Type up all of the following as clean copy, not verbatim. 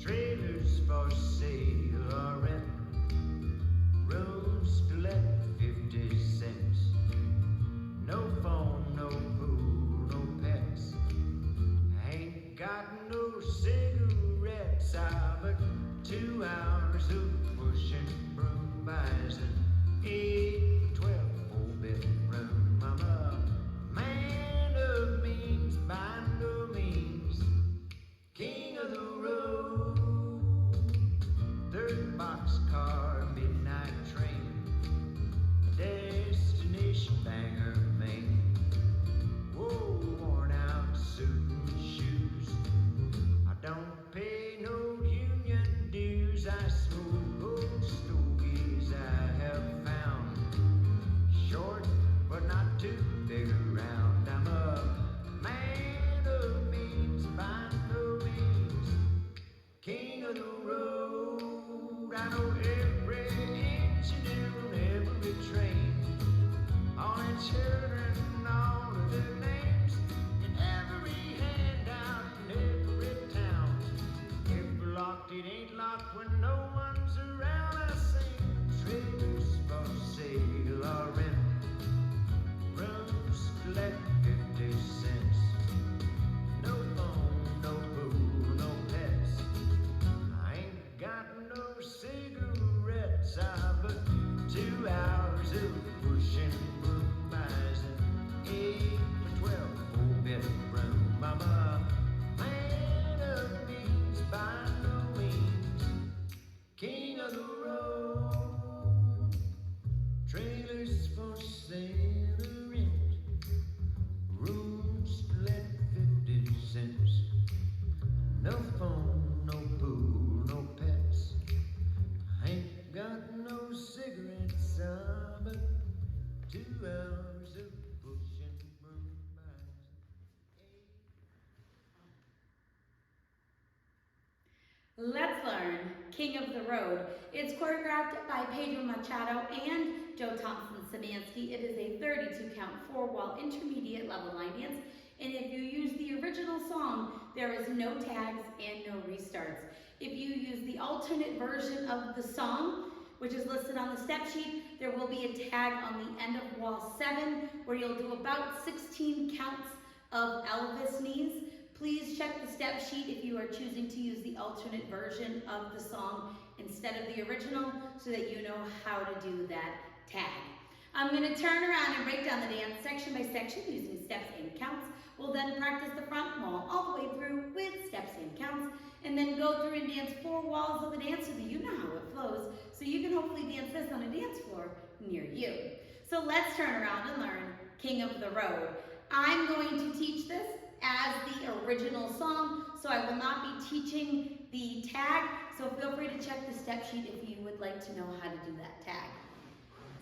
trailers for sale or rent, rooms to let 50 cents. No phone, no pool, no pets. I ain't got no cigarettes. I've got 2 hours of pushing broom buys an 8, 12, 4-bedroom. I'm a man of means by no means, king of the road. 3rd boxcar, midnight train, destination Bangor, Maine. Whoa, worn out suit and shoes. I don't pay no union dues. I smoke old stogies I have found, short but not too big around. I'm a man of means by no means, king of the road. I know every engineer on every train, all its children, all of their names, and every handout in every town. If locked, it ain't locked when no one's around. I sing trailers for sale or rent, rooms to let 50 cents. No phone, no pool, no pets. I ain't got no cigarettes. I've got 2 hours of pushing broom buys an 8 for 12, 4-bedroom. I'm a man of means by no means, king of the road. Trailers for sale or rent, rooms to let 50 cents. No phone, no pool, no pets. I ain't got no cigarettes. I've got 2 hours of pushing broom buys. Let's learn King of the Road. It's choreographed by Pedro Machado and Thompson Szymanski. It is a 32 count 4-wall intermediate level line dance. And if you use the original song, there is no tags and no restarts. If you use the alternate version of the song, which is listed on the step sheet, there will be a tag on the end of wall 7 where you'll do about 16 counts of Elvis knees. Please check the step sheet if you are choosing to use the alternate version of the song instead of the original, so that you know how to do that tag. I'm going to turn around and break down the dance section by section using steps and counts. We'll then practice the front wall all the way through with steps and counts, and then go through and dance 4 walls of the dance so that you know how it flows, so you can hopefully dance this on a dance floor near you. So let's turn around and learn King of the Road. I'm going to teach this as the original song, so I will not be teaching the tag, so feel free to check the step sheet if you would like to know how to do that tag.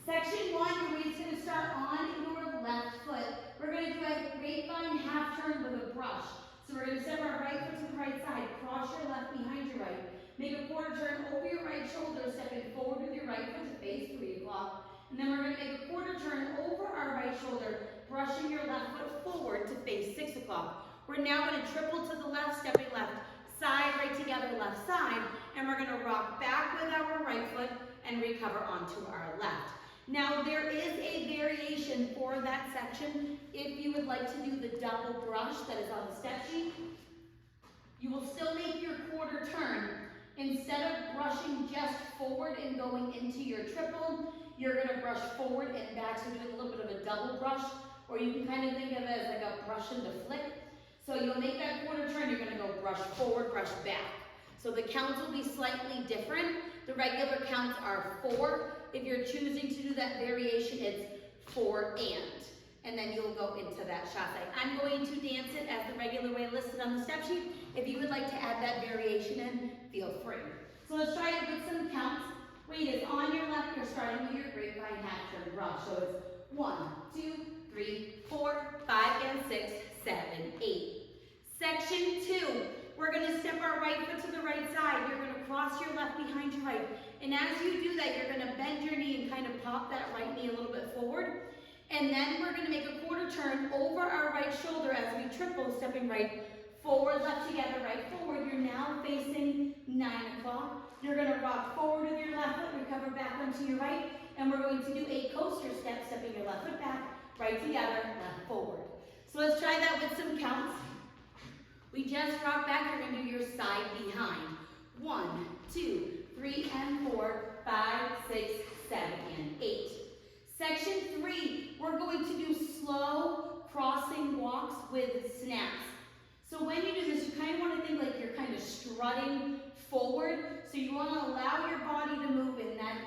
Section 1, your weight's going to start on your left foot. We're going to do a grapevine half turn with a brush. So we're going to step our right foot to the right side, cross your left behind your right, make a quarter turn over your right shoulder, stepping forward with your right foot to face 3 o'clock. And then we're going to make a quarter turn over our right shoulder, brushing your left foot forward to face 6 o'clock. We're now going to triple to the left, stepping left, side, right together, left side, and we're going to rock back with our right foot and recover onto our left. Now there is a variation for that section. If you would like to do the double brush that is on the step sheet, you will still make your quarter turn. Instead of brushing just forward and going into your triple, you're going to brush forward and back, so doing a little bit of a double brush, or you can kind of think of it as like a brush and a flick. So you'll make that quarter turn, you're going to go brush forward, brush back. So the counts will be slightly different. The regular counts are 4. If you're choosing to do that variation, it's 4 and then you'll go into that shot side. I'm going to dance it as the regular way listed on the step sheet. If you would like to add that variation in, feel free. So let's try it with some counts. Weight is on your left, you're starting with your grapevine half turn brush. So it's 1, 2, 3, 4, 5, and 6, 7, 8. Section 2, we're going to step our right foot to the right side. You're going to cross your left behind your right. And as you do that, you're going to bend your knee and kind of pop that right knee a little bit forward. And then we're going to make a quarter turn over our right shoulder as we triple, stepping right Forward, left together, right forward. You're now facing 9 o'clock. You're going to rock forward with your left foot, recover back onto your right, and we're going to do a coaster step, stepping your left foot back, right together, left forward. So let's try that with some counts. We just rock back, you're going to do your side behind. 1, 2, 3, and 4, 5, 6, 7, and 8. Section 3, we're going to do slow crossing walks with snaps. So when you do this, you kind of want to think like you're kind of strutting forward. So you want to allow your body to move in that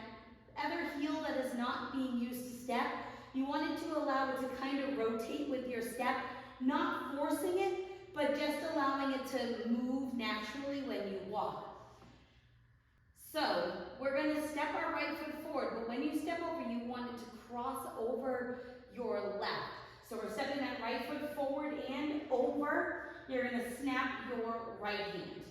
other heel that is not being used to step. You want it to allow it to kind of rotate with your step, not forcing it, but just allowing it to move naturally when you walk. So we're going to step our right foot forward, but when you step over, you want it to cross over your left. So we're stepping that right foot forward and over. You're going to snap your right hand.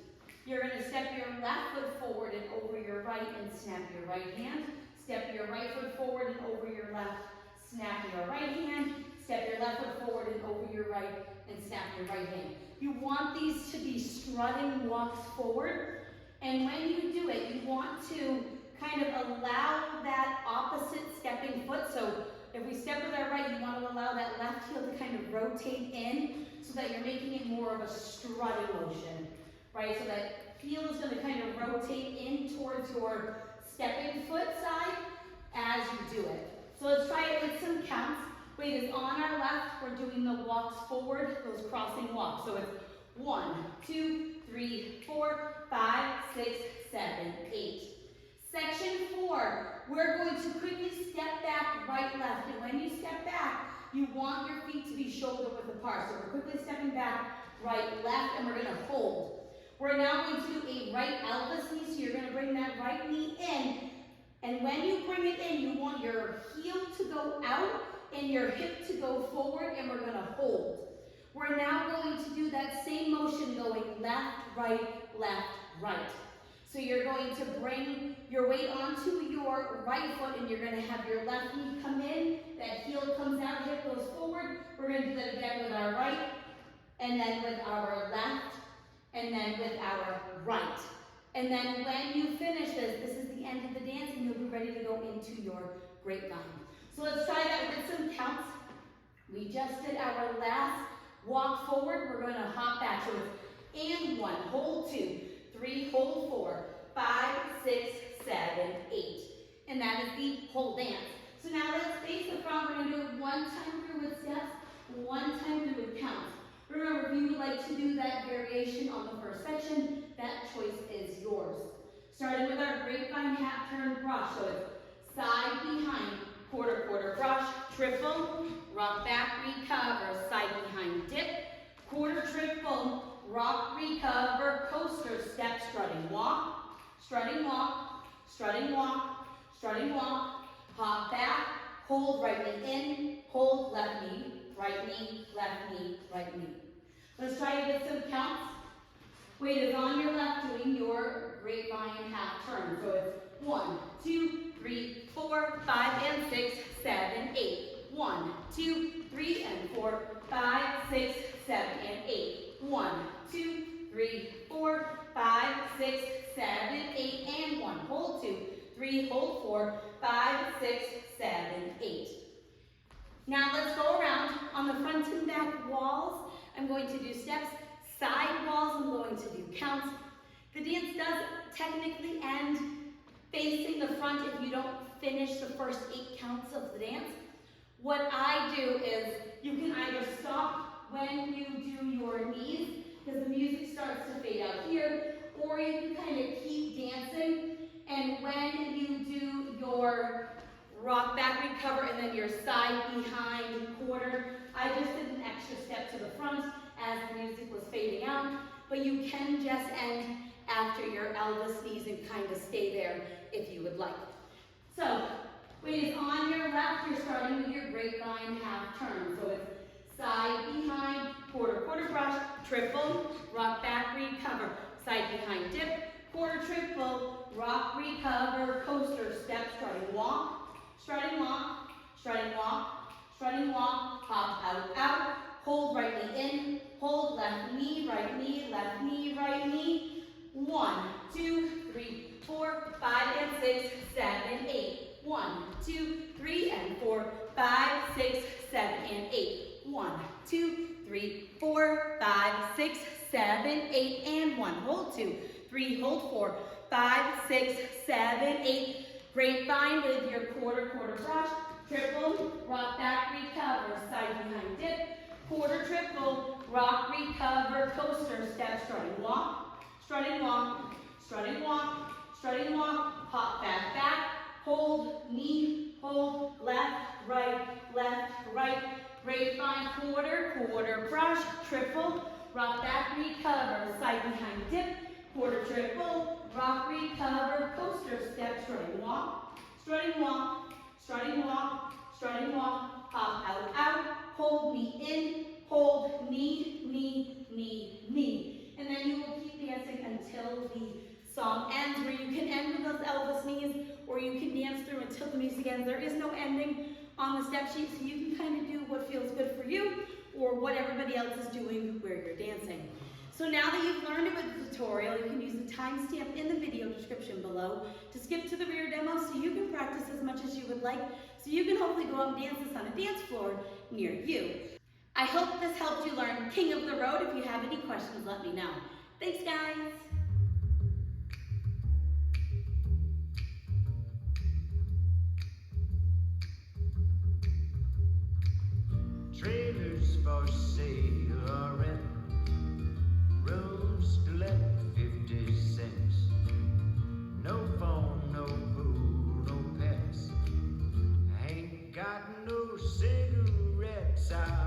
You're going to step your left foot forward and over your right and snap your right hand. Step your right foot forward and over your left, snap your right hand. Step your left foot forward and over your right and snap your right hand. You want these to be strutting walks forward. And when you do it, you want to kind of allow that opposite stepping foot. So if we step with our right, you want to allow that left heel to kind of rotate in so that you're making it more of a strutting motion, right? So that heel is going to kind of rotate in towards your stepping foot side as you do it. So let's try it with some counts. Weight is on our left. We're doing the walks forward, those crossing walks. So it's 1, 2, 3, 4, 5, 6, 7, 8. Section 4, we're going to quickly step back, right, left. And when you step back, you want your feet to be shoulder width apart. So we're quickly stepping back, right, left, and we're going to hold. We're now going to do a right Elvis knee. So you're going to bring that right knee in. And when you bring it in, you want your heel to go out and your hip to go forward, and we're going to hold. We're now going to do that same motion going left, right, right. So you're going to bring your weight onto your right foot and you're going to have your left knee come in, that heel comes out, hip goes forward. We're going to do that again with our right, and then with our left, and then with our right. And then when you finish this, this is the end of the dance and you'll be ready to go into your grapevine. So let's try that with some counts. We just did our last walk forward. We're going to hop back. So it's and 1, hold 2, 3, hold 4, 5, 6, 7, 8. And that is the whole dance. So now let's face the front. We're going to do it one time through with steps, one time through with counts. Remember, if you would like to do that variation on the first section, that choice is yours. Starting with our grapevine hat turn brush. So it's side behind, quarter, quarter brush, triple, rock back, recover, side behind dip, quarter triple, rock, recover, coaster, step, strutting walk, strutting walk, strutting walk, strutting walk, hop back, hold right knee in, hold left knee, right knee, left knee, right knee. Let's try to get some counts. Weight is on your left doing your grapevine half turn. So it's 1, 2, 3, 4, 5, and 6, 7, 8. 1, 2, 3, and 4, 5, 6, 7, and 8. 1, 2, 3, 4, 5, 6, 7, 8, and 1. Hold 2, 3, hold 4, 5, 6, 7, 8. Now let's go around on the front and back walls. I'm going to do steps. Side walls, I'm going to do counts. The dance does technically end facing the front if you don't finish the first 8 counts of the dance. What I do is you can either stop when you do your knees, because the music starts to fade out here, or you can kind of keep dancing, and when you do your rock back, recover, and then your side behind quarter, I just did an extra step to the front as the music was fading out, but you can just end after your Elvis knees and kind of stay there if you would like. So, weight is on your left, you're starting with your grapevine half turn. So it's side behind, quarter, quarter brush, triple, rock back, recover, side behind dip, quarter triple, rock, recover, coaster, step, strutting walk, strutting walk, strutting walk, strutting walk, hop out, out, hold right knee in, hold left knee, right knee, 2, 3, 4, 5, and 6, 7, 8. 1, 2, 3, and 4, 5, 6, 7, and 8. 1, 2, 3, 4, 5, 6, 7, 8, and 1. Hold 2, 3, hold 4, 5, 6, 7, 8. Grapevine with your quarter brush. Triple, rock back, recover, side behind dip. Quarter triple, rock, recover, coaster, step, strutting walk, strutting walk, strutting walk, strutting walk, hop back, hold, knee, hold, left, right, grapevine, quarter brush, triple, rock back, recover, side behind dip, quarter triple, rock, recover, coaster, step, strutting walk, strutting walk, strutting walk, strutting walk, hop out, hold, knee in, hold, knee, knee, knee, knee. And then you will keep dancing until the song ends, where you can end with those Elvis knees, or you can dance through until the music ends. There is no ending on the step sheet, so you can kind of do what feels good for you, or what everybody else is doing where you're dancing. So now that you've learned about the tutorial, you can use the timestamp in the video description below to skip to the rear demo so you can practice as much as you would like, so you can hopefully go out and dance this on a dance floor near you. I hope this helped you learn King of the Road. If you have any questions, let me know. Thanks, guys. Trailers for sale or rent, rooms to let 50 cents. No phone, no pool, no pets. I ain't got no cigarettes. I